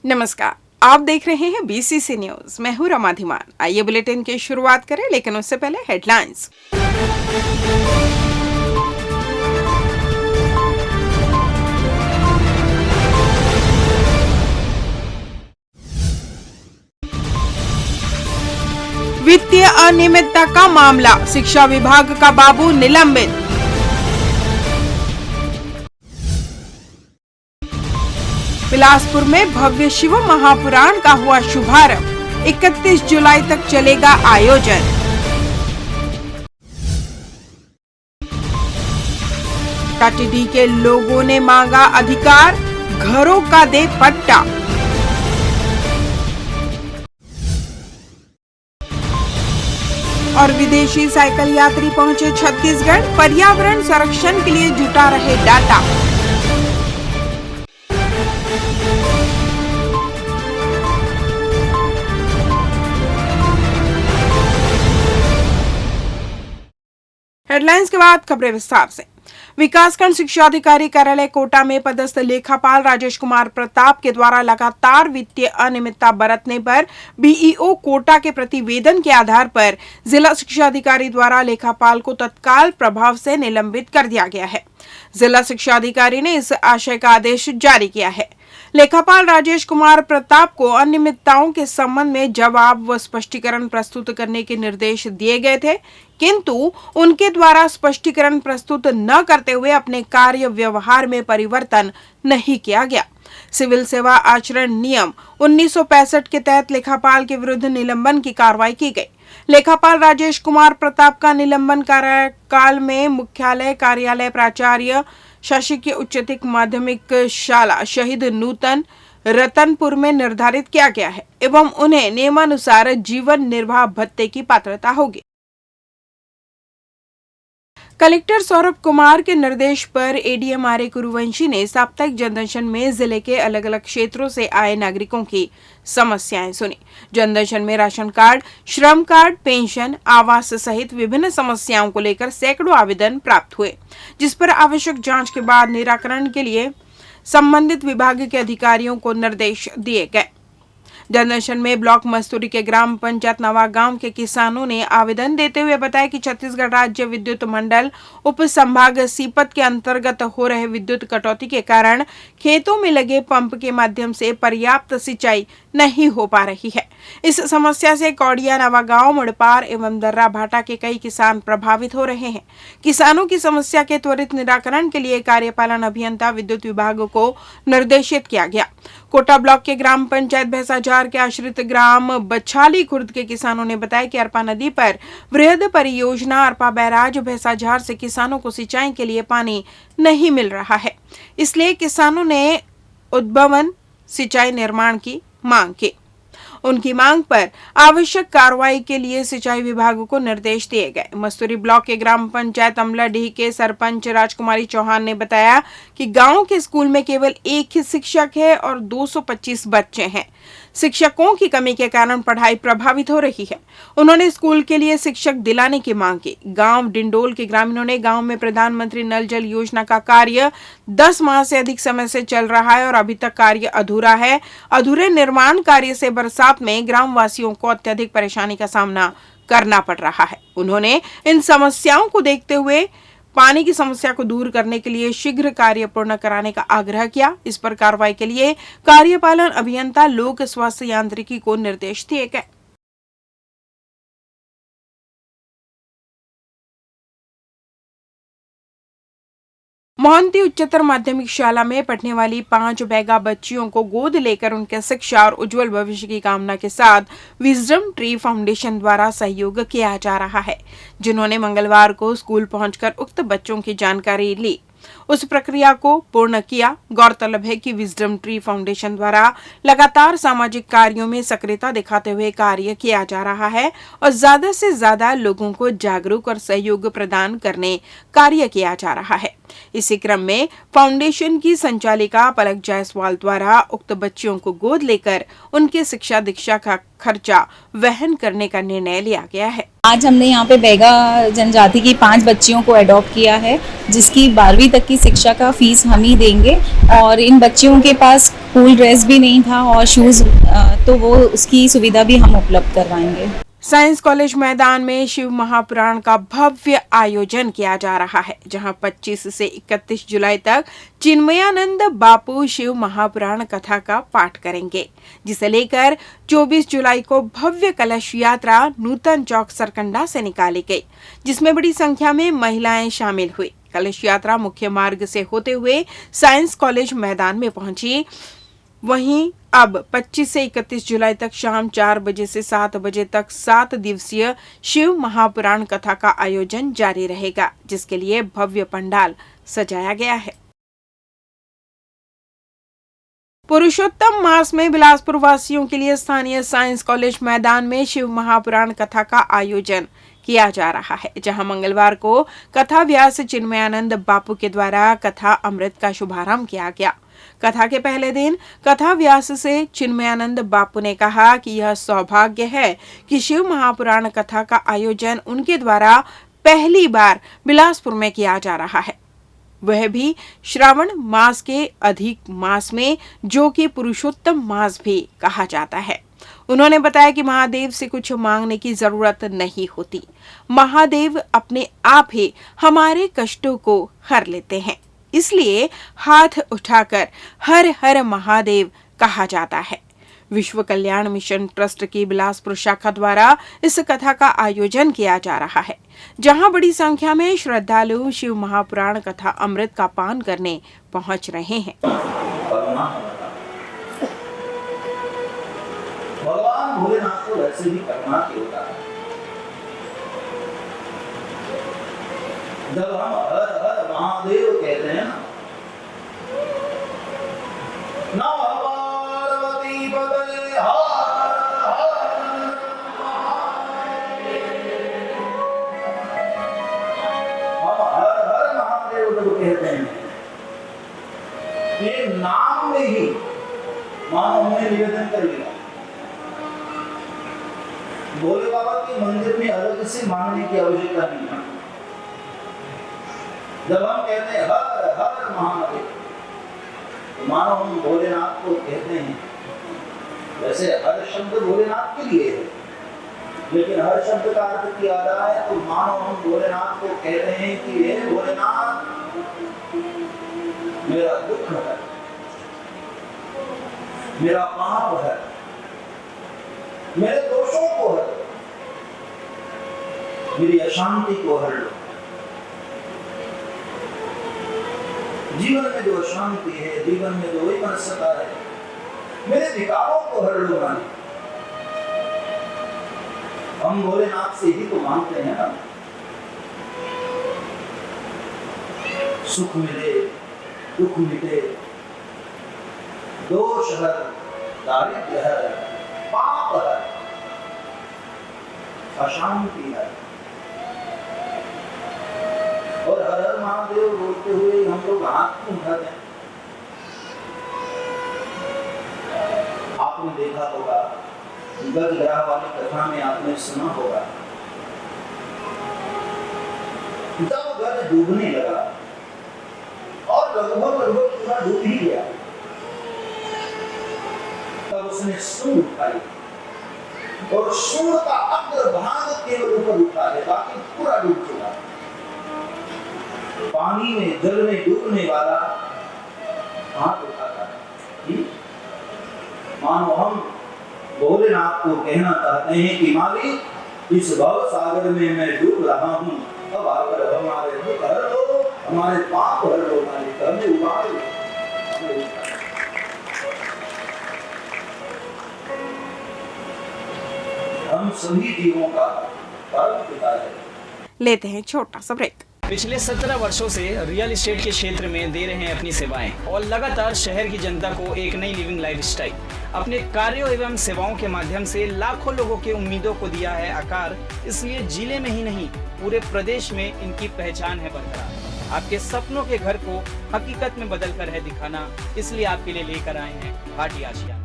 नमस्कार, आप देख रहे हैं बीसीसी न्यूज। मैं हूं रमा धीमान। आइए बुलेटिन की शुरुआत करें, लेकिन उससे पहले हेडलाइंस। वित्तीय अनियमितता का मामला, शिक्षा विभाग का बाबू निलंबित। बिलासपुर में भव्य शिव महापुराण का हुआ शुभारंभ। 31 जुलाई तक चलेगा आयोजन। टीटीडी के लोगों ने मांगा अधिकार, घरों का दे पट्टा। और विदेशी साइकिल यात्री पहुंचे छत्तीसगढ़, पर्यावरण संरक्षण के लिए जुटा रहे डाटा। हेडलाइंस के बाद खबरें विस्तार से। विकासखंड शिक्षा अधिकारी कार्यालय कोटा में पदस्थ लेखापाल राजेश कुमार प्रताप के द्वारा लगातार वित्तीय अनियमितता बरतने पर बीईओ कोटा के प्रतिवेदन के आधार पर जिला शिक्षा अधिकारी द्वारा लेखापाल को तत्काल प्रभाव से निलंबित कर दिया गया है। जिला शिक्षा अधिकारी ने इस आशय का आदेश जारी किया है। लेखापाल राजेश कुमार प्रताप को अनियमितताओं के संबंध में जवाब व स्पष्टीकरण प्रस्तुत करने के निर्देश दिए गए थे, किंतु उनके द्वारा स्पष्टीकरण प्रस्तुत न करते हुए अपने कार्य व्यवहार में परिवर्तन नहीं किया गया। सिविल सेवा आचरण नियम 1965 के तहत लेखापाल के विरुद्ध निलंबन की कार्रवाई की गई। लेखापाल राजेश कुमार प्रताप का निलंबन कार्यकाल में मुख्यालय कार्यालय प्राचार्य शासकीय उच्चतक माध्यमिक शाला शहीद नूतन रतनपुर में निर्धारित किया गया है एवं उन्हें नियमानुसार जीवन निर्वाह भत्ते की पात्रता होगी। कलेक्टर सौरभ कुमार के निर्देश पर एडीएम आर ए कुरुवंशी ने साप्ताहिक जनदर्शन में जिले के अलग अलग क्षेत्रों से आए नागरिकों की समस्याएं सुनी। जनदर्शन में राशन कार्ड, श्रम कार्ड, पेंशन, आवास सहित विभिन्न समस्याओं को लेकर सैकड़ों आवेदन प्राप्त हुए, जिस पर आवश्यक जांच के बाद निराकरण के लिए संबंधित विभाग के अधिकारियों को निर्देश दिए गए। जनदर्शन में ब्लॉक मस्तूरी के ग्राम पंचायत नवा गांव के किसानों ने आवेदन देते हुए बताया कि छत्तीसगढ़ राज्य विद्युत मंडल उप संभाग सीपत के अंतर्गत हो रहे विद्युत कटौती के कारण खेतों में लगे पंप के माध्यम से पर्याप्त सिंचाई नहीं हो पा रही है। इस समस्या से कौड़िया नवा गांव, मुड़पार एवं दर्रा भाटा के कई किसान प्रभावित हो रहे हैं। किसानों की समस्या के त्वरित निराकरण के लिए कार्यपालन अभियंता विद्युत विभाग को निर्देशित किया गया। कोटा ब्लॉक के ग्राम पंचायत भैंसाझार के आश्रित ग्राम बछाली खुर्द के किसानों ने बताया कि अरपा नदी पर वृहद परियोजना अरपा बैराज भैंसाझार से किसानों को सिंचाई के लिए पानी नहीं मिल रहा है, इसलिए किसानों ने उद्भवन सिंचाई निर्माण की मांग की। उनकी मांग पर आवश्यक कार्रवाई के लिए सिंचाई विभाग को निर्देश दिए गए। मस्तूरी ब्लॉक के ग्राम पंचायत अमलाडीह के सरपंच राजकुमारी चौहान ने बताया कि गांव के स्कूल में केवल एक ही शिक्षक है और 225 बच्चे हैं। शिक्षकों की कमी के कारण पढ़ाई प्रभावित हो रही है। उन्होंने स्कूल के लिए शिक्षक दिलाने की मांग की। गांव डिंडोल के ग्रामीणों ने गांव में प्रधानमंत्री नल जल योजना का कार्य 10 माह से अधिक समय से चल रहा है और अभी तक कार्य अधूरा है। अधूरे निर्माण कार्य से बरसात में ग्राम वासियों को अत्यधिक परेशानी का सामना करना पड़ रहा है। उन्होंने इन समस्याओं को देखते हुए पानी की समस्या को दूर करने के लिए शीघ्र कार्य पूर्ण कराने का आग्रह किया। इस पर कार्रवाई के लिए कार्यपालन अभियंता लोक स्वास्थ्य यांत्रिकी को निर्देश दिए गए। मोहंती उच्चतर माध्यमिक शाला में पढ़ने वाली 5 बैगा बच्चियों को गोद लेकर उनके शिक्षा और उज्जवल भविष्य की कामना के साथ विजडम ट्री फाउंडेशन द्वारा सहयोग किया जा रहा है, जिन्होंने मंगलवार को स्कूल पहुंचकर उक्त बच्चों की जानकारी ली, उस प्रक्रिया को पूर्ण किया। गौरतलब है कि विजडम ट्री फाउंडेशन द्वारा लगातार सामाजिक कार्यों में सक्रियता दिखाते हुए कार्य किया जा रहा है और ज्यादा से ज्यादा लोगों को जागरूक और सहयोग प्रदान करने कार्य किया जा रहा है। इसी क्रम में फाउंडेशन की संचालिका पलक जायसवाल द्वारा उक्त बच्चियों को गोद लेकर उनके शिक्षा दीक्षा का खर्चा वहन करने का निर्णय लिया गया है। आज हमने यहाँ पे बैगा जनजाति की 5 बच्चियों को अडॉप्ट किया है, जिसकी 12वीं तक की शिक्षा का फीस हम ही देंगे और इन बच्चियों के पास स्कूल ड्रेस भी नहीं था और शूज़, तो वो उसकी सुविधा भी हम उपलब्ध करवाएंगे। साइंस कॉलेज मैदान में शिव महापुराण का भव्य आयोजन किया जा रहा है, जहां 25 से 31 जुलाई तक चिन्मयानंद बापू शिव महापुराण कथा का पाठ करेंगे, जिसे लेकर 24 जुलाई को भव्य कलश यात्रा नूतन चौक सरकंडा से निकाली गई, जिसमें बड़ी संख्या में महिलाएं शामिल हुई। कलश यात्रा मुख्य मार्ग से होते हुए साइंस कॉलेज मैदान में पहुंची। वहीं अब 25 से 31 जुलाई तक शाम 4 बजे से 7 बजे तक 7 दिवसीय शिव महापुराण कथा का आयोजन जारी रहेगा, जिसके लिए भव्य पंडाल सजाया गया है। पुरुषोत्तम मास में बिलासपुर वासियों के लिए स्थानीय साइंस कॉलेज मैदान में शिव महापुराण कथा का आयोजन किया जा रहा है, जहां मंगलवार को कथा व्यास चिन्मयानंद बापू के द्वारा कथा अमृत का शुभारंभ किया गया। कथा के पहले दिन कथा व्यास से चिन्मयानंद बापू ने कहा कि यह सौभाग्य है कि शिव महापुराण कथा का आयोजन उनके द्वारा पहली बार बिलासपुर में किया जा रहा है, वह भी श्रावण मास के अधिक मास में, जो कि पुरुषोत्तम मास भी कहा जाता है। उन्होंने बताया कि महादेव से कुछ मांगने की जरूरत नहीं होती, महादेव अपने आप ही हमारे कष्टों को हर लेते हैं, इसलिए हाथ उठाकर हर हर महादेव कहा जाता है। विश्व कल्याण मिशन ट्रस्ट की बिलासपुर शाखा द्वारा इस कथा का आयोजन किया जा रहा है, जहां बड़ी संख्या में श्रद्धालु शिव महापुराण कथा अमृत का पान करने पहुंच रहे हैं। भगवान भोलेनाथ को वैसे भी करना होता है। जब हम हर हर महादेव कहते हैं ना, पार्वती पते हर हर हम हर हर महादेव जब कहते हैं, ये नाम में ही मानो हमने निवेदन कर लिया। भोले बाबा के मंदिर में अलग से मांगने की आवश्यकता नहीं है। जब हम कहते हैं हर हर महादेव, मानो हम भोलेनाथ को कहते हैं। वैसे हर शब्द भोलेनाथ के लिए है, लेकिन हर शब्द का अर्थ किया रहा है तो मानो हम भोलेनाथ को कहते हैं कि हे भोलेनाथ, मेरा दुख है, मेरा पाप है, मेरे दोषों को हर, मेरी अशांति को हर लो। जीवन में जो अशांति है, जीवन में जो विमर्शता है, मेरे विकारों को हर लो। हम भोलेनाथ से ही तो मांगते हैं ना, सुख मिले, दुख मिटे, दोष हर, दारिद्र्य हर, पाप है, अशांति है। और हर हर महादेव बोलते हुए हम लोग हाथ क्यों उठाते हैं? आपने देखा होगा, गजग्राह वाली कथा में आपने सुना होगा, जब गज डूबने लगा और लगभग पूरा डूब ही गया, तब उसने सूंड उठाई और सूंड का अग्रभाग केवल ऊपर उठा है, बाकी पूरा डूब चुका। पानी में, जल में डूबने वाला हाथ उठाता है। मानो हम भोलेनाथ को कहना चाहते हैं कि मालिक, इस भव सागर में मैं डूब रहा हूं, अब आकर हमारे दुख हर लो, हमारे पाप हर लो, मालिक हमें उबार लो, हमें उबार। हम सभी जीवों का परम पिता है। लेते हैं छोटा सा ब्रेक। पिछले 17 वर्षों से रियल एस्टेट के क्षेत्र में दे रहे हैं अपनी सेवाएं और लगातार शहर की जनता को एक नई लिविंग लाइफस्टाइल। अपने कार्यों एवं सेवाओं के माध्यम से लाखों लोगों के उम्मीदों को दिया है आकार, इसलिए जिले में ही नहीं पूरे प्रदेश में इनकी पहचान है बरकरार। आपके सपनों के घर को हकीकत में बदल कर है दिखाना, इसलिए आपके लिए लेकर आए हैं भाटी आशिया।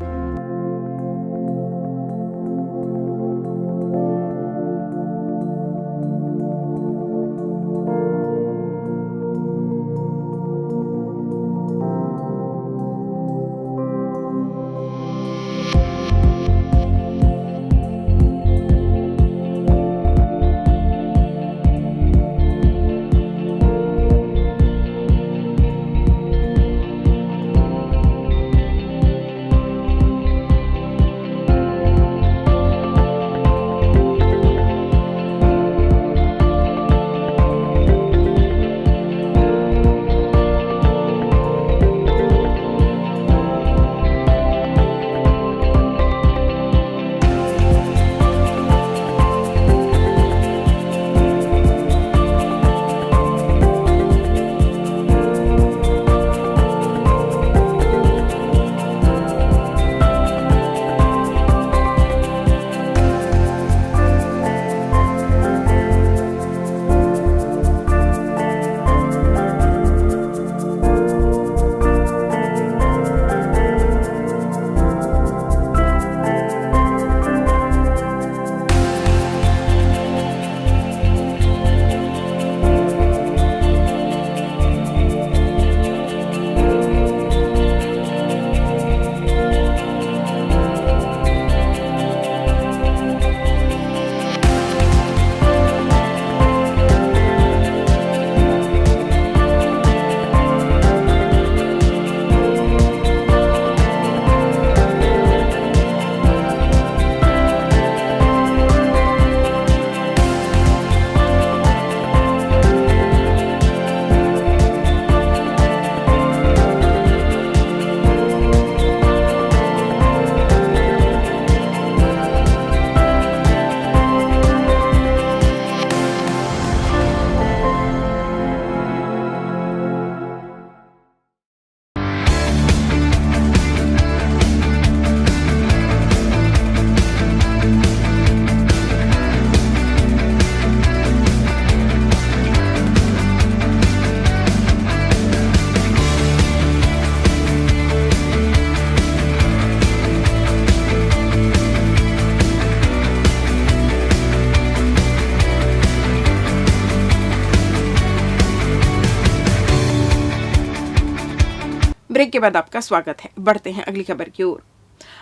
के बाद आपका स्वागत है। बढ़ते हैं अगली खबर की ओर।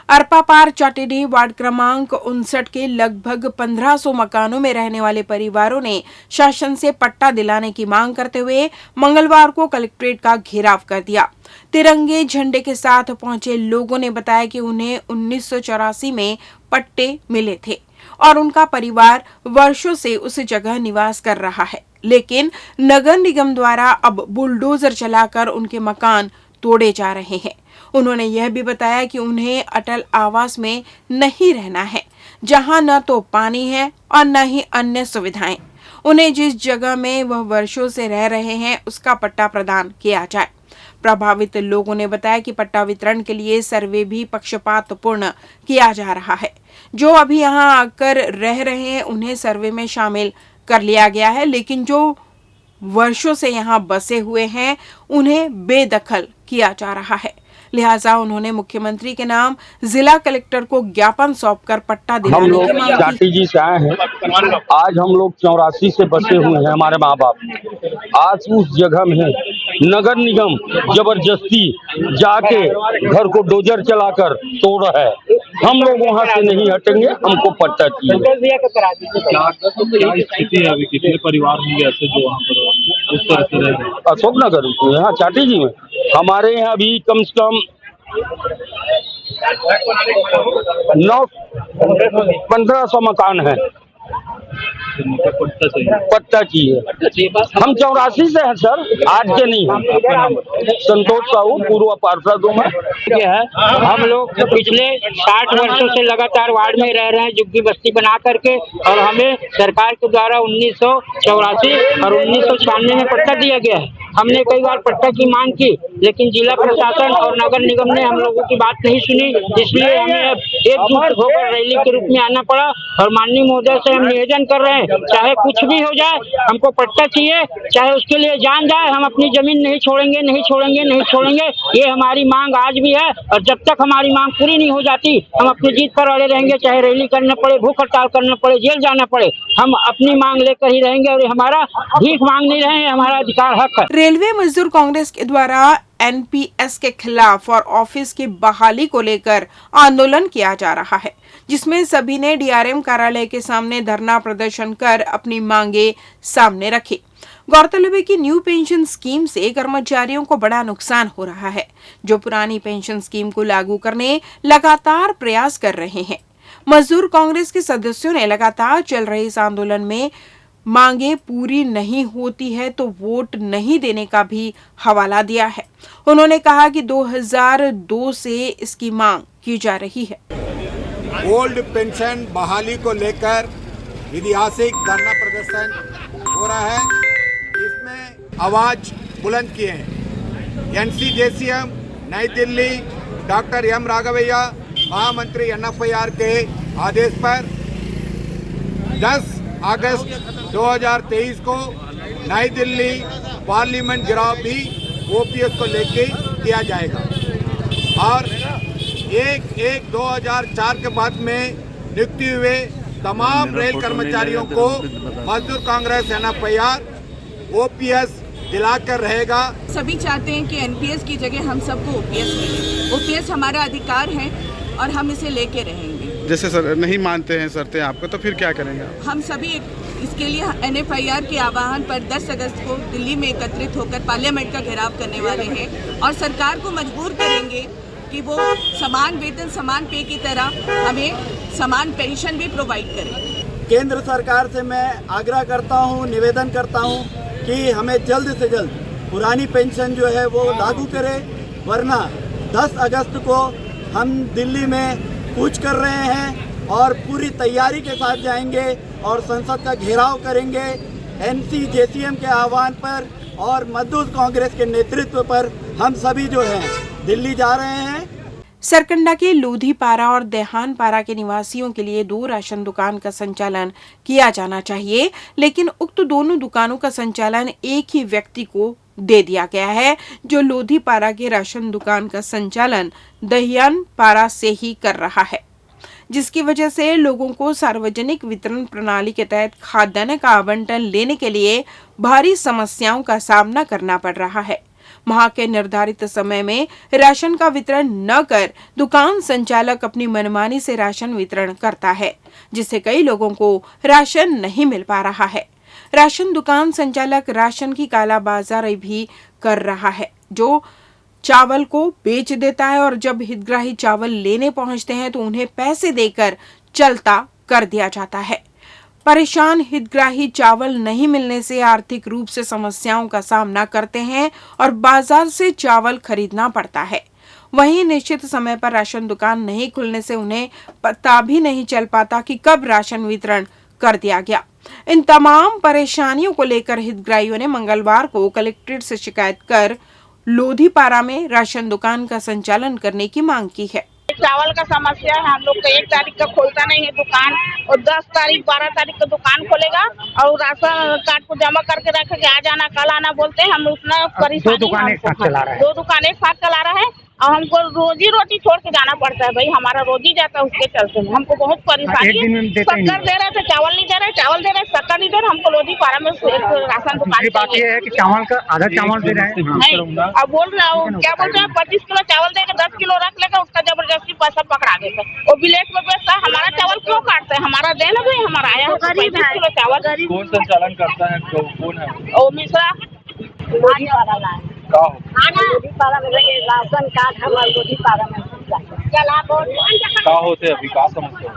अरपापार चाटेडीह वार्ड क्रमांक 59 के लगभग 1500 मकानों में रहने वाले परिवारों ने शासन से पट्टा दिलाने की मांग करते हुए मंगलवार को कलेक्ट्रेट का घेराव कर दिया। तिरंगे झंडे के साथ पहुंचे लोगों ने बताया कि उन्हें 1984 में पट्टे मिले थे और उनका परिवार वर्षों से उस जगह निवास कर रहा है, लेकिन नगर निगम द्वारा अब बुलडोजर चलाकर उनके मकान तोड़े जा रहे हैं। उन्होंने यह भी बताया कि उन्हें अटल आवास में नहीं रहना है, जहां न तो पानी है और न ही अन्य सुविधाएं। उन्हें जिस जगह में वह वर्षों से रह रहे हैं उसका पट्टा प्रदान किया जाए। प्रभावित लोगों ने बताया कि पट्टा वितरण के लिए सर्वे भी पक्षपातपूर्ण किया जा रहा है। जो अभी यहां आकर रह रहे हैं उन्हें सर्वे में शामिल कर लिया गया है, लेकिन जो वर्षों से यहां बसे हुए हैं उन्हें बेदखल किया जा रहा है। लिहाजा उन्होंने मुख्यमंत्री के नाम जिला कलेक्टर को ज्ञापन सौंपकर पट्टा दिलाने की मांग की। जाटी जी से आए हैं। आज हम लोग 84 से बसे हुए हैं, हमारे माँ बाप आज उस जगह में नगर निगम जबरदस्ती जाके घर को डोजर चलाकर तोड़ रहा है। हम लोग वहाँ से नहीं हटेंगे, हमको पट्टा चाहिए। क्या स्थिति है अभी? कितने परिवार होंगे ऐसे जो वहाँ पर उस तरह से रह रहे हैं? अशोक नगर यहाँ चाटी जी में हमारे यहाँ भी कम से कम 1500 मकान है। पट्टा चाहिए। हम 84 से हैं सर, आज के नहीं हैं। संतोष साहू, पूर्व पार्षद हूँ मैं। हम लोग पिछले 60 वर्षों से लगातार वार्ड में रह रहे हैं, झुग्गी बस्ती बना करके, और हमें सरकार के द्वारा 1984 और 1996 में पट्टा दिया गया है। हमने कई बार पट्टा की मांग की, लेकिन जिला प्रशासन और नगर निगम ने हम लोगों की बात नहीं सुनी। इसलिए हमें अब एकजुट होकर रैली के रूप में आना पड़ा और माननीय महोदय से हम निवेदन कर रहे हैं, चाहे कुछ भी हो जाए हमको पट्टा चाहिए, चाहे उसके लिए जान जाए, हम अपनी जमीन नहीं छोड़ेंगे, नहीं छोड़ेंगे, नहीं छोड़ेंगे। ये हमारी मांग आज भी है और जब तक हमारी मांग पूरी नहीं हो जाती हम अपनी जीत पर अड़े रहेंगे। चाहे रैली करना पड़े, भूख हड़ताल करना पड़े, जेल जाना पड़े, हम अपनी मांग लेकर ही रहेंगे। और हमारा भीख मांग नहीं रहे हैं, हमारा अधिकार हक है। रेलवे मजदूर कांग्रेस के द्वारा एनपीएस के खिलाफ और ऑफिस की बहाली को लेकर आंदोलन किया जा रहा है, जिसमें सभी ने डीआरएम कार्यालय के सामने धरना प्रदर्शन कर अपनी मांगे सामने रखी। गौरतलब है कि न्यू पेंशन स्कीम से कर्मचारियों को बड़ा नुकसान हो रहा है, जो पुरानी पेंशन स्कीम को लागू करने लगातार प्रयास कर रहे हैं। मजदूर कांग्रेस के सदस्यों ने लगातार चल रहे इस आंदोलन में मांगे पूरी नहीं होती है तो वोट नहीं देने का भी हवाला दिया है। उन्होंने कहा कि 2002 से इसकी मांग की जा रही है। ओल्ड पेंशन बहाली को लेकर ऐतिहासिक धरना प्रदर्शन हो रहा है। इसमें आवाज बुलंद किए हैं एनसीजेसीएम नई दिल्ली, डॉक्टर एम राघवैया महामंत्री एनएफआईआर के आदेश पर 10 अगस्त 2023 को नई दिल्ली पार्लियामेंट घेराव भी ओपीएस को लेके किया जाएगा और 1/1/2004 के बाद में नियुक्ति हुए तमाम रेल कर्मचारियों को मजदूर कांग्रेस एनएफआईआर ओपीएस दिलाकर रहेगा। सभी चाहते हैं कि एनपीएस की जगह हम सबको ओपीएस मिले। ओपीएस हमारा अधिकार है और हम इसे लेके रहेंगे। जैसे सर नहीं मानते हैं शर्तें आपको, तो फिर क्या करेंगे आप? हम सभी इसके लिए एनएफआईआर के आह्वान पर 10 अगस्त को दिल्ली में एकत्रित होकर पार्लियामेंट का घेराव करने वाले हैं और सरकार को मजबूर करेंगे कि वो समान वेतन समान पे की तरह हमें समान पेंशन भी प्रोवाइड करें। केंद्र सरकार से मैं आग्रह करता हूं, निवेदन करता हूं कि हमें जल्द से जल्द पुरानी पेंशन जो है वो लागू करे, वरना 10 अगस्त को हम दिल्ली में कूच कर रहे हैं और पूरी तैयारी के साथ जाएंगे और संसद का घेराव करेंगे। एनसीजेसीएम के आह्वान पर और मजदूर कांग्रेस के नेतृत्व पर हम सभी जो हैं दिल्ली जा रहे हैं। सरकंडा के लोधीपारा और देहानपारा के निवासियों के लिए 2 राशन दुकान का संचालन किया जाना चाहिए, लेकिन उक्त दोनों दुकानों का संचालन एक ही व्यक्ति को दे दिया गया है, जो लोधीपारा के राशन दुकान का संचालन देहानपारा से ही कर रहा है, जिसकी वजह से लोगों को सार्वजनिक वितरण प्रणाली के तहत खाद्यान्न का आवंटन लेने के लिए भारी समस्याओं का सामना करना पड़ रहा है। माह के निर्धारित समय में राशन का वितरण न कर दुकान संचालक अपनी मनमानी से राशन वितरण करता है, जिससे कई लोगों को राशन नहीं मिल पा रहा है। राशन दुकान संचालक राशन की कालाबाजारी भी कर रहा है, जो चावल को बेच देता है और जब हितग्राही चावल लेने पहुंचते हैं तो उन्हें पैसे देकर चलता कर दिया जाता है। परेशान हितग्राही चावल नहीं मिलने से आर्थिक रूप से समस्याओं का सामना करते हैं और बाजार से चावल खरीदना पड़ता है। वहीं निश्चित समय पर राशन दुकान नहीं खुलने से उन्हें पता भी नहीं चल पाता कि कब राशन वितरण कर दिया गया। इन तमाम परेशानियों को लेकर हितग्राहियों ने मंगलवार को कलेक्ट्रेट से शिकायत कर लोधीपारा में राशन दुकान का संचालन करने की मांग की है। चावल का समस्या है, हम लोग को 1 तारीख का खोलता नहीं है दुकान और 10 तारीख 12 तारीख को दुकान खोलेगा और राशन कार्ड को जमा करके रखेंगे, आज आना कल आना बोलते हैं। हम उतना परेशानी, 2 दुकान एक साथ चला रहा है, 2 दुकान एक साथ चला रहा है और हमको रोजी रोटी छोड़ के जाना पड़ता है। भाई हमारा रोजी जाता है, उसके चलते हमको बहुत परेशानी है। शक्कर दे रहे थे, चावल नहीं दे रहे, चावल दे रहे शक्कर नहीं दे रहे। हमको लोधीपारा में राशन दुकान बात ये है कि चावल का आधा चावल दे रहे हैं। अब बोल रहा हूँ क्या बोलते हैं, 25 किलो चावल देगा, 10 किलो रख लेगा, उसका जबरदस्ती पैसा पकड़ा देगा। वो ब्लैक में बेचता है। हमारा चावल क्यों काटते हैं? हमारा देना भाई, हमारा आया है 35 किलो चावल। कौन संचालन करता है, कौन है? ओ मिश्रा लोधीपारा में राशन कार्ड हमारा लोधीपारा में क्या होते हैं अभी, क्या समस्या?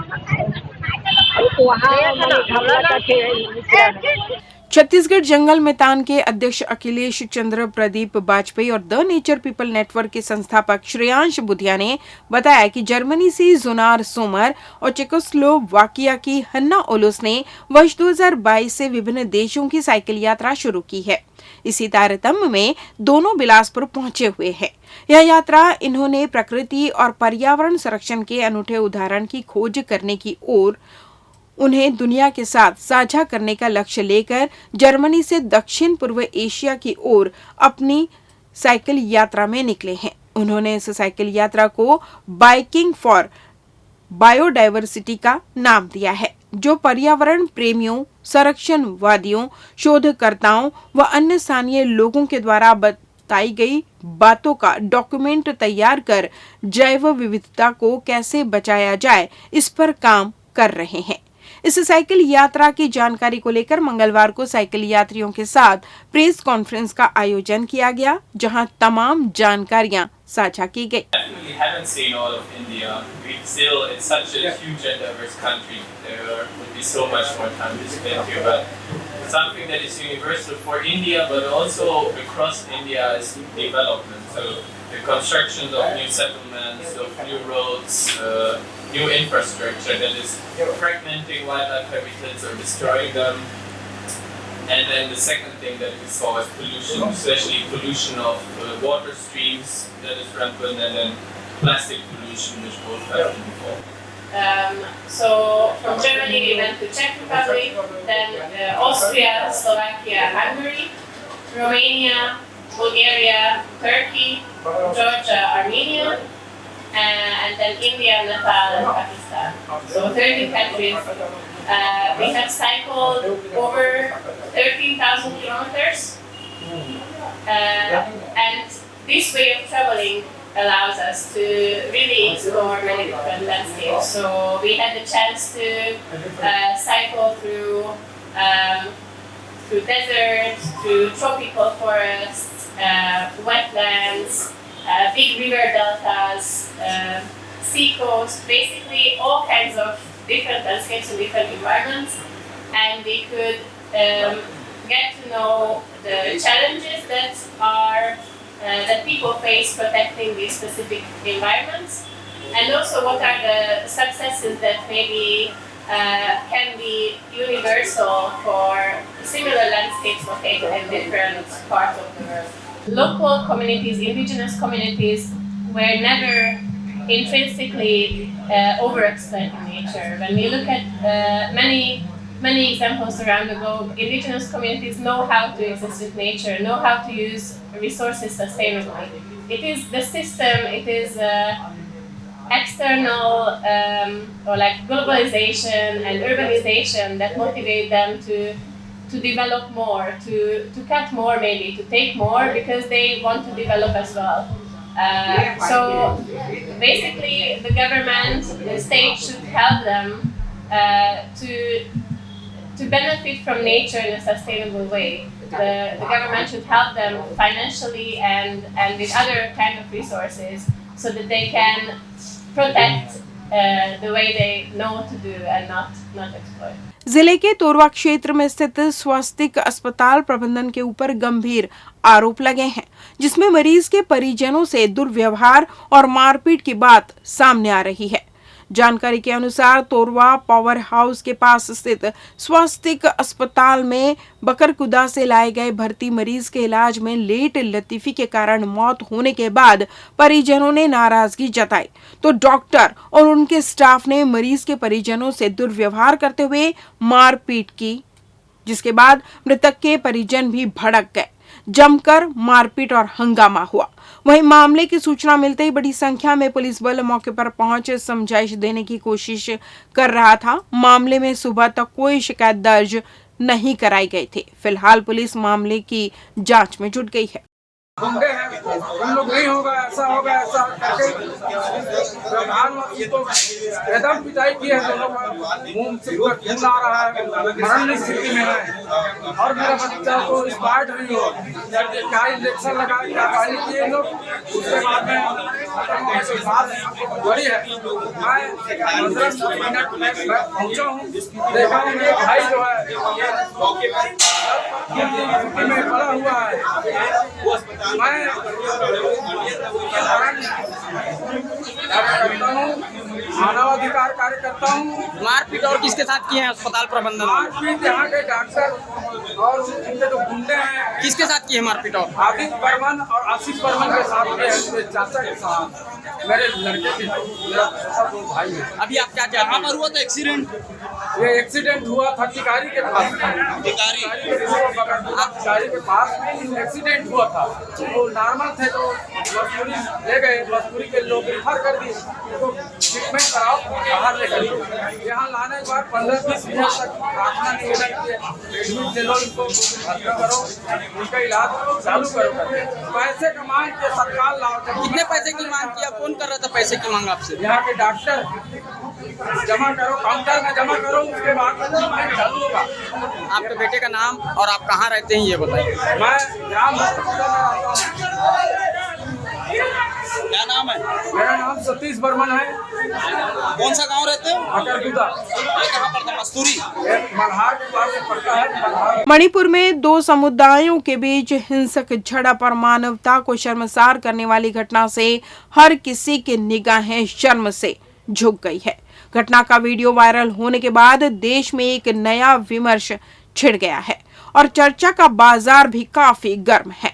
छत्तीसगढ़ जंगल मैदान के अध्यक्ष अखिलेश चंद्र प्रदीप वाजपेयी और द नेचर पीपल नेटवर्क के संस्थापक श्रेयांश बुधिया ने बताया कि जर्मनी से जोनार सोमर और चेकोस्लोवाकिया की हन्ना ओलोस ने वर्ष 2022 से विभिन्न देशों की साइकिल यात्रा शुरू की है। इसी तारतम्य में दोनों बिलासपुर पहुंचे हुए हैं। यह यात्रा इन्होंने प्रकृति और पर्यावरण संरक्षण के अनूठे उदाहरण की खोज करने की ओर उन्हें दुनिया के साथ साझा करने का लक्ष्य लेकर जर्मनी से दक्षिण पूर्व एशिया की ओर अपनी साइकिल यात्रा में निकले हैं। उन्होंने इस साइकिल यात्रा को बाइकिंग फॉर बायोडायवर्सिटी का नाम दिया है, जो पर्यावरण प्रेमियों, संरक्षणवादियों, शोधकर्ताओं व अन्य स्थानीय लोगों के द्वारा बताई गई बातों का डॉक्यूमेंट तैयार कर जैव विविधता को कैसे बचाया जाए, इस पर काम कर रहे हैं। इस साइकिल यात्रा की जानकारी को लेकर मंगलवार को साइकिल यात्रियों के साथ प्रेस कॉन्फ्रेंस का आयोजन किया गया, जहां तमाम जानकारियां साझा की गई। Something that is universal for India, but also across India is development. So the construction of new settlements, of new roads, new infrastructure that is fragmenting wildlife habitats or destroying them. And then the second thing that we saw is pollution, especially pollution of water streams that is rampant, and then plastic pollution, which both happened before. So from Germany we went to Czech Republic, then Austria, Slovakia, Hungary, Romania, Bulgaria, Turkey, Georgia, Armenia, and then India, Nepal, and Pakistan. So 13 countries. We have cycled over 13,000 kilometers, and this way of traveling allows us to really explore many different landscapes. So we had the chance to cycle through deserts, through tropical forests, wetlands, big river deltas, sea coast, basically all kinds of different landscapes and different environments. And we could get to know the challenges that people face protecting these specific environments, and also what are the successes that maybe can be universal for similar landscapes located in different parts of the world. Local communities, indigenous communities, were never intrinsically overexploiting nature. When we look at many examples around the globe, indigenous communities know how to exist with nature, know how to use resources sustainably. It is the system, it is external or like globalization and urbanization that motivate them to to develop more, to cut more maybe, to take more because they want to develop as well. So basically the government, the state should help them to benefit from nature in a sustainable way. The government should help them financially and with other kind of resources so that they can protect the way they know to do and not exploit. जिले के तोरवा क्षेत्र में स्थित स्वास्तिक अस्पताल प्रबंधन के ऊपर गंभीर आरोप लगे हैं, जिसमें मरीज के परिजनों से दुर्व्यवहार और मारपीट की बात सामने आ रही है। जानकारी के अनुसार तोरवा पावर हाउस के पास स्थित स्वास्तिक अस्पताल में बकरकुदा से लाए गए भर्ती मरीज के इलाज में लेट लतीफी के कारण मौत होने के बाद परिजनों ने नाराजगी जताई, तो डॉक्टर और उनके स्टाफ ने मरीज के परिजनों से दुर्व्यवहार करते हुए मारपीट की, जिसके बाद मृतक के परिजन भी भड़क गए। जमकर मारपीट और हंगामा हुआ। वहीं मामले की सूचना मिलते ही बड़ी संख्या में पुलिस बल मौके पर पहुंच समझाइश देने की कोशिश कर रहा था। मामले में सुबह तक कोई शिकायत दर्ज नहीं कराई गई थी। फिलहाल पुलिस मामले की जांच में जुट गई है। गुंडे हैं, हम लोग नहीं होगा ऐसा करके प्रधानमंत्री को एकदम पिटाई की है। दोनों मुंह से पूरा खून आ रहा है, मरण स्थिति में है और मेरा बच्चा तो एक्सपायर्ड नहीं हो, क्या इंजेक्शन लगा क्या पानी किए लोग, उसके बाद में बात बड़ी है। मैं 15 मिनट में पहुंचा हूँ, देखा हूँ मेरे भाई जो है में पड़ा हुआ है। मैं मानवाधिकार कार्य करता हूँ। मारपीट और किसके साथ किए हैं अस्पताल प्रबंधन? मारपीट यहाँ के डॉक्टर और उनके जो गुंडे हैं। किसके साथ किए मारपीट? और आदित्य बर्मन और आशीष बर्मन के साथ किए हैं, चाचा के साथ, मेरे लड़के के, मेरा सब भाई है। अभी आप क्या कहाँ पर हुआ था एक्सीडेंट? ये एक्सीडेंट हुआ था टिकारी के पास, टिकारी के पास एक्सीडेंट हुआ था। वो नॉर्मल थे तो मजबूरी ले गए, मजबूरी के लोग रिफर कर दिए, तो ट्रीटमेंट कराओ बाहर ले गए। यहाँ लाने के बाद 15-20 मिनट तक प्रार्थना निवेदन किए, एडमिट ले लो, इनको भर्ती करो, उनका इलाज चालू करो करके। पैसे का मांग किया, सरकार लाओ। कितने पैसे की मांग किया? कौन कर रहा था पैसे की मांग आपसे? यहाँ के डॉक्टर जमा करो, काउंटर में जमा करो, उसके बाद चालू होगा। आपके बेटे का नाम और आप कहाँ रहते हैं ये बताइए। मैं ग्राम में रहता हूँ। क्या नाम है? मेरा नाम सतीश बर्मन है। कौन सा गांव रहते हो? बकरकुदा। कहाँ पड़ता है? मस्तूरी? मल्हार के पास पड़ता है। मणिपुर में दो समुदायों के बीच हिंसक झड़प और मानवता को शर्मसार करने वाली घटना से हर किसी की निगाहें शर्म से झुक गई है। घटना का वीडियो वायरल होने के बाद देश में एक नया विमर्श छिड़ गया है और चर्चा का बाजार भी काफी गर्म है।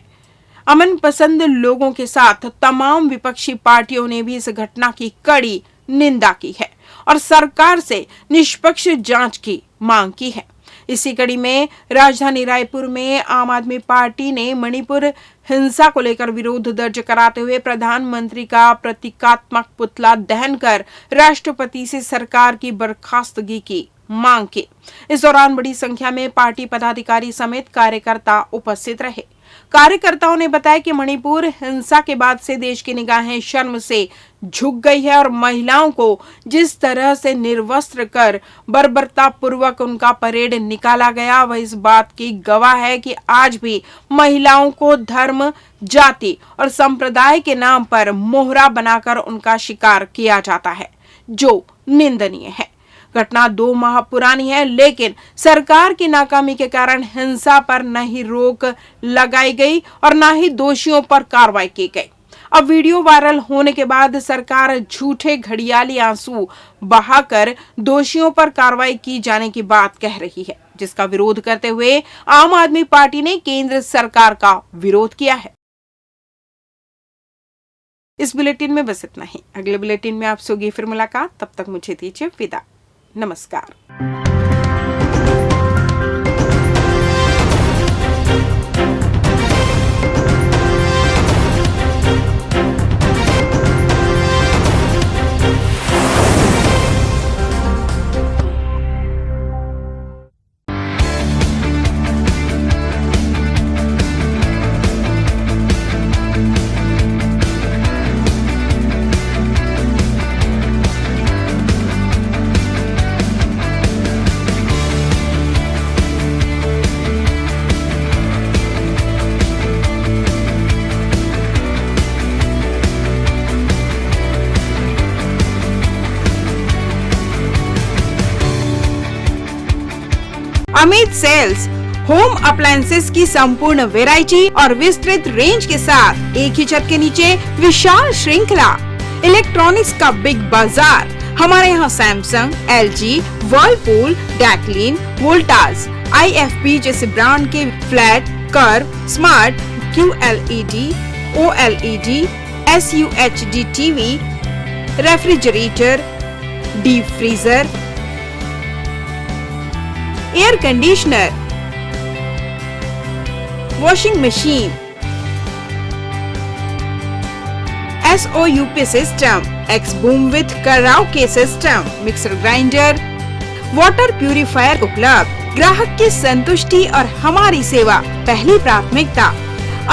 अमन पसंद लोगों के साथ तमाम विपक्षी पार्टियों ने भी इस घटना की कड़ी निंदा की है और सरकार से निष्पक्ष जांच की मांग की है। इसी कड़ी में राजधानी रायपुर में आम आदमी पार्टी ने मणिपुर हिंसा को लेकर विरोध दर्ज कराते हुए प्रधानमंत्री का प्रतीकात्मक पुतला दहन कर राष्ट्रपति से सरकार की बर्खास्तगी की मांग की। इस दौरान बड़ी संख्या में पार्टी पदाधिकारी समेत कार्यकर्ता उपस्थित रहे। कार्यकर्ताओं ने बताया कि मणिपुर हिंसा के बाद से देश की निगाहें शर्म से झुक गई है और महिलाओं को जिस तरह से निर्वस्त्र कर बर्बरतापूर्वक उनका परेड निकाला गया, वह इस बात की गवाह है कि आज भी महिलाओं को धर्म, जाति और संप्रदाय के नाम पर मोहरा बनाकर उनका शिकार किया जाता है, जो निंदनीय है। घटना 2 माह पुरानी है, लेकिन सरकार की नाकामी के कारण हिंसा पर न ही रोक लगाई गई और न ही दोषियों पर कार्रवाई की गई। अब वीडियो वायरल होने के बाद सरकार झूठे घड़ियाली आंसू बहाकर दोषियों पर कार्रवाई की जाने की बात कह रही है, जिसका विरोध करते हुए आम आदमी पार्टी ने केंद्र सरकार का विरोध किया है। इस बुलेटिन में बस इतना ही। अगले बुलेटिन में आपसे होगी फिर मुलाकात। तब तक मुझे दीजिए विदा। नमस्कार। अमित सेल्स होम अप्लायंसेस की संपूर्ण वैरायटी और विस्तृत रेंज के साथ एक ही छत के नीचे विशाल श्रृंखला। इलेक्ट्रॉनिक्स का बिग बाजार। हमारे यहाँ सैमसंग, LG, वर्लपूल, डैक्लिन, वोल्टास, IFP जैसे ब्रांड के flat, curve, smart, QLED, OLED, SUHD TV, refrigerator, deep freezer, air conditioner, washing machine, SOUP system, X boom with karaoke system, mixer grinder, water purifier उपलब्ध। ग्राहक की संतुष्टि और हमारी सेवा पहली प्राथमिकता।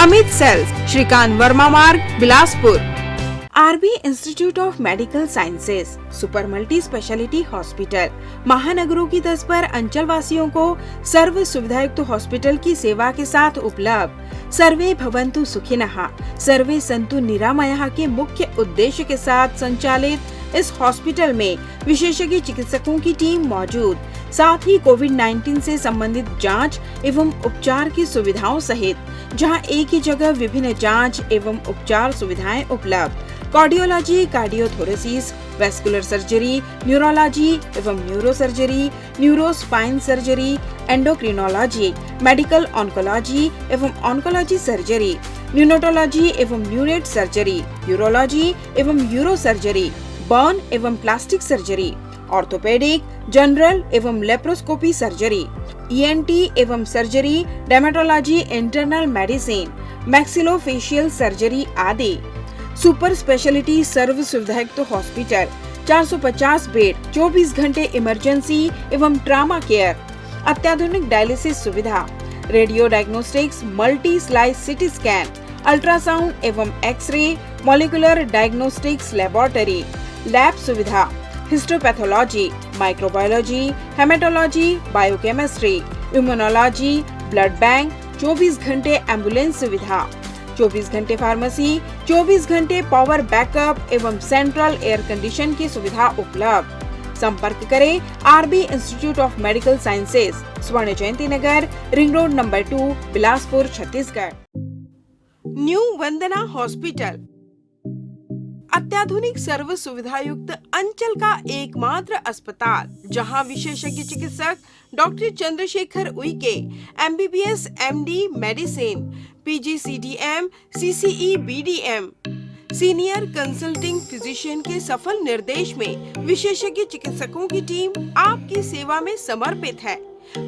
अमित सेल्स, श्रीकांत वर्मा मार्ग, Bilaspur. RB institute of medical sciences, super multi speciality hospital, महानगरों की तर्ज पर अंचल वासियों को सर्व सुविधायुक्त हॉस्पिटल की सेवा के साथ उपलब्ध। सर्वे भवन्तु सुखिनः, सर्वे सन्तु निरामयः के मुख्य उद्देश्य के साथ संचालित इस हॉस्पिटल में विशेषज्ञ चिकित्सकों की टीम मौजूद, साथ ही कोविड-19 से संबंधित जांच एवं उपचार की सुविधाओं सहित जहां एक ही जगह विभिन्न जांच एवं उपचार सुविधाएं उपलब्ध। Cardiology, cardiothoracic, vascular surgery, neurology एवं neurosurgery, neurospine surgery, endocrinology, medical oncology एवं ऑन्कोलॉजी सर्जरी, न्यूनेटोलॉजी एवं न्यूनेट सर्जरी, यूरोलॉजी एवं यूरो सर्जरी, बर्न एवं प्लास्टिक सर्जरी, ऑर्थोपेडिक, जनरल एवं लेप्रोस्कोपी सर्जरी, ENT एवं surgery, dermatology, internal medicine, maxillofacial surgery आदि। Super speciality सर्व सुविधायुक्त हॉस्पिटल, 450 बेड, 24 घंटे इमरजेंसी एवं ट्रामा केयर, अत्याधुनिक डायलिसिस सुविधा, radio diagnostics, multi slice CT scan, ultrasound एवं x ray, molecular diagnostics laboratory, lab सुविधा, histopathology, microbiology, haematology, biochemistry, immunology, blood bank, 24 घंटे एम्बुलेंस सुविधा, 24 घंटे फार्मेसी, 24 घंटे पावर बैकअप एवं सेंट्रल एयर कंडीशन की सुविधा उपलब्ध। संपर्क करें RB institute of medical sciences, Swarn Jayanti Nagar, ring road number 2, Bilaspur, Chhattisgarh. New Vandana hospital, अत्याधुनिक सर्व सुविधा युक्त अंचल का एकमात्र अस्पताल, जहां विशेषज्ञ चिकित्सक doctor Chandrashekhar Uikey, MBBS, MD, medicine, PGCDM, CCE, BDM, senior consulting physician के सफल निर्देश में विशेषज्ञ चिकित्सकों की टीम आपकी सेवा में समर्पित है।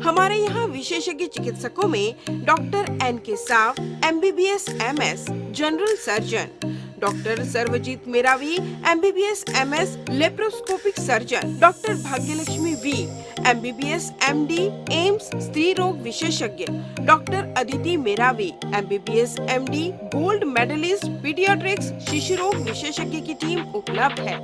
हमारे यहाँ विशेषज्ञ चिकित्सकों में doctor NK Sao, MBBS, MS, general surgeon, doctor Sarvjeet Meravi, MBBS, MS, laparoscopic surgeon, doctor Bhagyalakshmi V, MBBS, MD, AIIMS स्त्री रोग विशेषज्ञ, doctor Aditi Meravi, MBBS, MD, gold medalist, paediatrics, शिशु रोग विशेषज्ञ की टीम उपलब्ध है।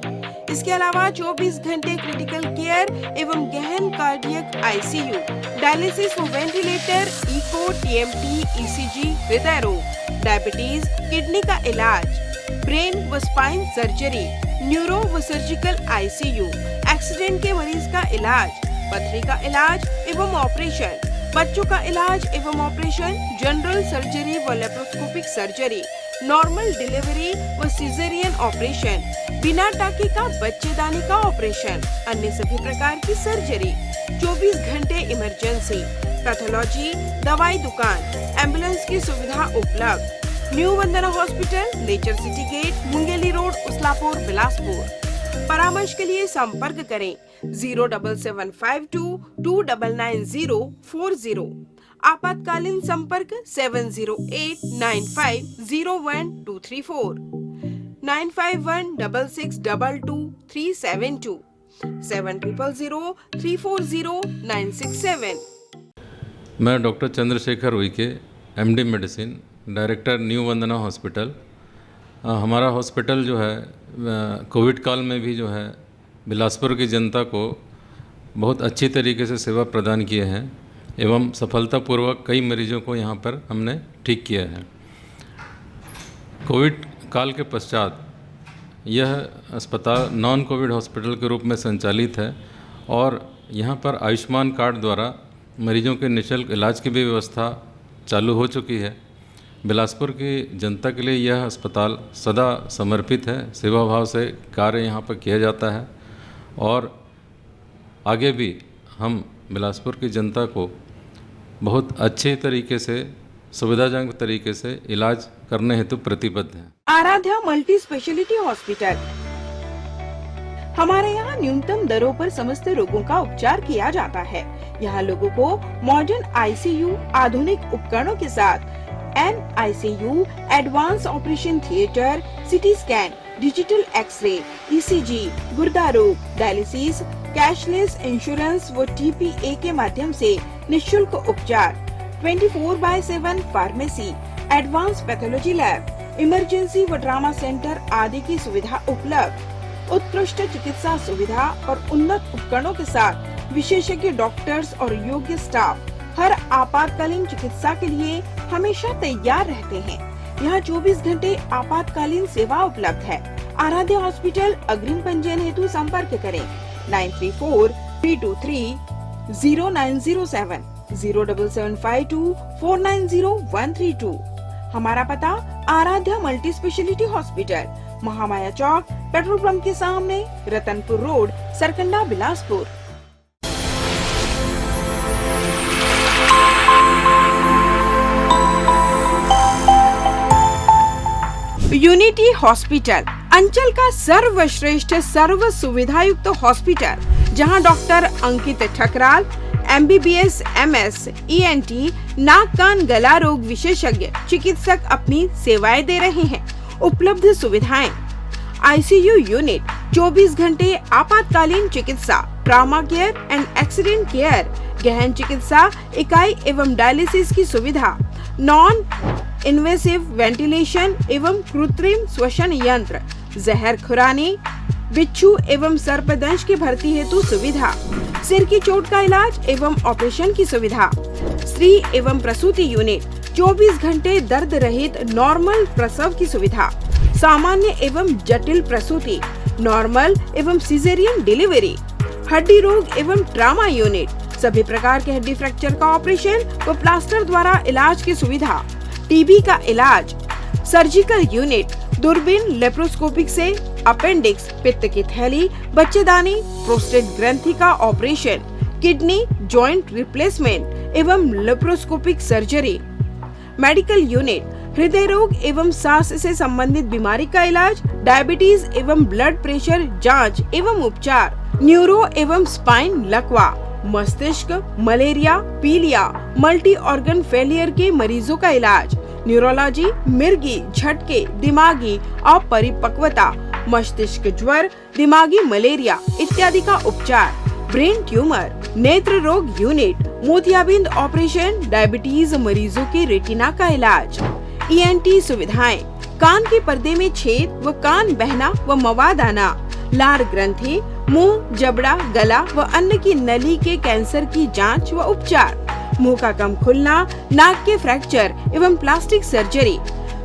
इसके अलावा 24 घंटे क्रिटिकल केयर एवं गहन कार्डियक ICU, डायलिसिस व वेंटिलेटर, इको, TMT, ECG, हृदय रोग, डायबिटीज, किडनी का इलाज, ब्रेन व स्पाइन सर्जरी, न्यूरो व सर्जिकल ICU, एक्सीडेंट के मरीज का इलाज, पथरी का इलाज एवं ऑपरेशन, बच्चों का इलाज एवं ऑपरेशन, जनरल सर्जरी व लेप्रोस्कोपिक सर्जरी, नॉर्मल डिलीवरी व सिजेरियन ऑपरेशन, बिना टाके का बच्चेदानी का ऑपरेशन, अन्य सभी प्रकार की सर्जरी, 24 घंटे इमरजेंसी, पैथोलॉजी, दवाई दुकान, एम्बुलेंस की सुविधा उपलब्ध। New Vandana hospital, nature city gate, Mungeli road, Uslapur, Bilaspur. परामर्श के लिए संपर्क करें 07752 299040। आपातकालीन संपर्क 7089501 9516622 70003409667। मैं doctor Chandrashekhar Uike, MD medicine, director new Vandana hospital. हमारा हॉस्पिटल जो है कोविड काल में भी जो है बिलासपुर की जनता को बहुत अच्छी तरीके से सेवा प्रदान किए हैं एवं सफलतापूर्वक कई मरीजों को यहाँ पर हमने ठीक किया है। कोविड काल के पश्चात यह अस्पताल नॉन कोविड हॉस्पिटल के रूप में संचालित है और यहाँ पर आयुष्मान कार्ड द्वारा मरीजों के निःशुल्क इलाज की भी व्यवस्था चालू हो चुकी है। बिलासपुर की जनता के लिए यह अस्पताल सदा समर्पित है, सेवा भाव से कार्य यहाँ पर किया जाता है और आगे भी हम बिलासपुर की जनता को बहुत अच्छे तरीके से, सुविधाजनक तरीके से इलाज करने हेतु प्रतिबद्ध हैं। Aaradhya multi speciality hospital. हमारे यहाँ न्यूनतम दरों पर समस्त रोगों का उपचार किया जाता है। यहाँ लोगों को मॉडर्न आईसीयू, आधुनिक उपकरणों के साथ NICU, advance operation theatre, CT scan, digital x ray, ECG, गुर्दा रोग, डायलिसिस, कैशलेस इंश्योरेंस व TPA के माध्यम से निःशुल्क उपचार, 24/7 pharmacy, advance pathology lab, emergency व ट्रॉमा सेंटर आदि की सुविधा उपलब्ध। उत्कृष्ट चिकित्सा सुविधा और उन्नत उपकरणों के साथ विशेषज्ञ डॉक्टर्स और योग्य स्टाफ हर आपातकालीन चिकित्सा के लिए हमेशा तैयार रहते हैं। यहाँ 24 घंटे आपातकालीन सेवा उपलब्ध है। आराध्या हॉस्पिटल अग्रिम पंजीयन हेतु संपर्क करें 9343230907 07752490132। हमारा पता Aaradhya multi speciality hospital, Mahamaya Chowk, petrol pump के सामने, Ratanpur road, Sarkanda, Bilaspur. Unity hospital अंचल का सर्वश्रेष्ठ सर्व सुविधायुक्त हॉस्पिटल, जहां doctor Ankit Thakral MBBS MS ENT नाक कान गला रोग विशेषज्ञ चिकित्सक अपनी सेवाएं दे रहे हैं। उपलब्ध सुविधाएं: ICU यूनिट, 24 घंटे आपातकालीन चिकित्सा, trauma care and accident care, गहन चिकित्सा इकाई एवं डायलिसिस की सुविधा, नॉन इन्वेसिव वेंटिलेशन एवं कृत्रिम श्वसन यंत्र, जहर खुरानी, बिच्छू एवं सर्पदंश की भर्ती हेतु सुविधा, सिर की चोट का इलाज एवं ऑपरेशन की सुविधा, स्त्री एवं प्रसूति यूनिट, 24 घंटे दर्द रहित नॉर्मल प्रसव की सुविधा, सामान्य एवं जटिल प्रसूति, नॉर्मल एवं सिजेरियन डिलीवरी, हड्डी रोग एवं ट्रॉमा यूनिट, सभी प्रकार के हड्डी फ्रैक्चर का ऑपरेशन व प्लास्टर द्वारा इलाज की सुविधा, टीबी का इलाज, सर्जिकल यूनिट, दूरबीन लेप्रोस्कोपिक से अपेंडिक्स, पित्त की थैली, बच्चेदानी, प्रोस्टेट ग्रंथि का ऑपरेशन, किडनी, जॉइंट रिप्लेसमेंट एवं लेप्रोस्कोपिक सर्जरी, मेडिकल यूनिट, हृदय रोग एवं सांस से संबंधित बीमारी का इलाज, डायबिटीज एवं ब्लड प्रेशर जांच एवं उपचार, न्यूरो एवं स्पाइन लकवा, मस्तिष्क, मलेरिया, पीलिया, मल्टी ऑर्गन फेलियर के मरीजों का इलाज, न्यूरोलॉजी, मिर्गी, झटके, दिमागी अपरिपक्वता, मस्तिष्क ज्वर, दिमागी मलेरिया इत्यादि का उपचार, ब्रेन ट्यूमर, नेत्र रोग यूनिट, मोतियाबिंद ऑपरेशन, डायबिटीज मरीजों के रेटिना का इलाज, ENT सुविधाएं, कान के पर्दे में छेद व कान बहना व मवाद आना, लार ग्रंथि, मुंह, जबड़ा, गला व अन्न की नली के कैंसर की जांच व उपचार, मुंह का कम खुलना, नाक के फ्रैक्चर एवं प्लास्टिक सर्जरी,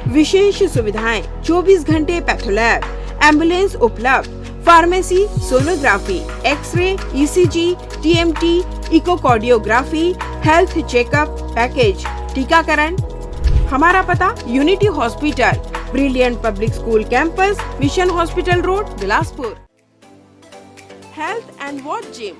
विशेष सुविधाएं, 24 घंटे पैथोलैब, एम्बुलेंस उपलब्ध, pharmacy, sonography, x ray, ECG, TMT, echocardiography, health checkup package, टीकाकरण। हमारा पता Unity Hospital, Brilliant Public School campus, Mission Hospital Road, Bilaspur. Health and watch gym,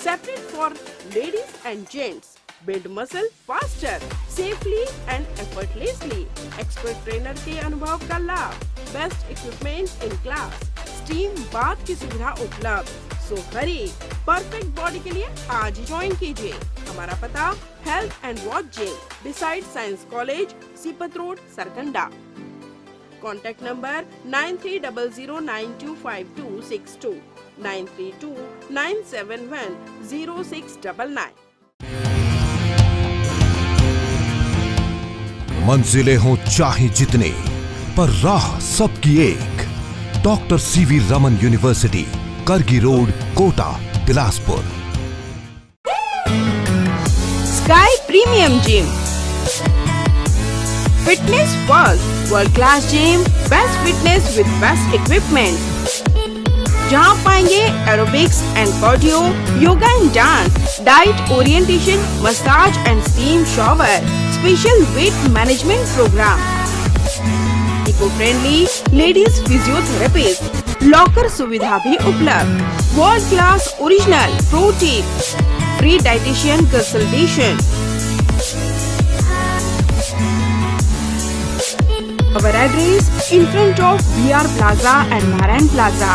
separate for ladies and gents. Build muscle faster, safely and effortlessly. Expert trainer के अनुभव का लाभ, best equipment in class, steam bath की सुविधा उपलब्ध। So hurry, perfect body के लिए आज ही ज्वाइन कीजिए। हमारा पता health and watch gym, beside science college, Sipat road, Sarkanda. Contact number 9300925262 9329710699। मंजिलें हों चाहे जितने, पर राह सबकी एक। Doctor CV Raman university, Kargi road, Kota, Bilaspur. Sky premium gym, fitness first, world class gym, best fitness with best equipment. जहां पाएंगे aerobics and cardio, yoga and dance, diet orientation, massage and steam shower, special weight management programme, eco friendly ladies physiotherapist, locker सुविधा भी उपलब्ध, world class original protein, free dietitian consultation. Our address in front of VR Plaza and Narayan Plaza,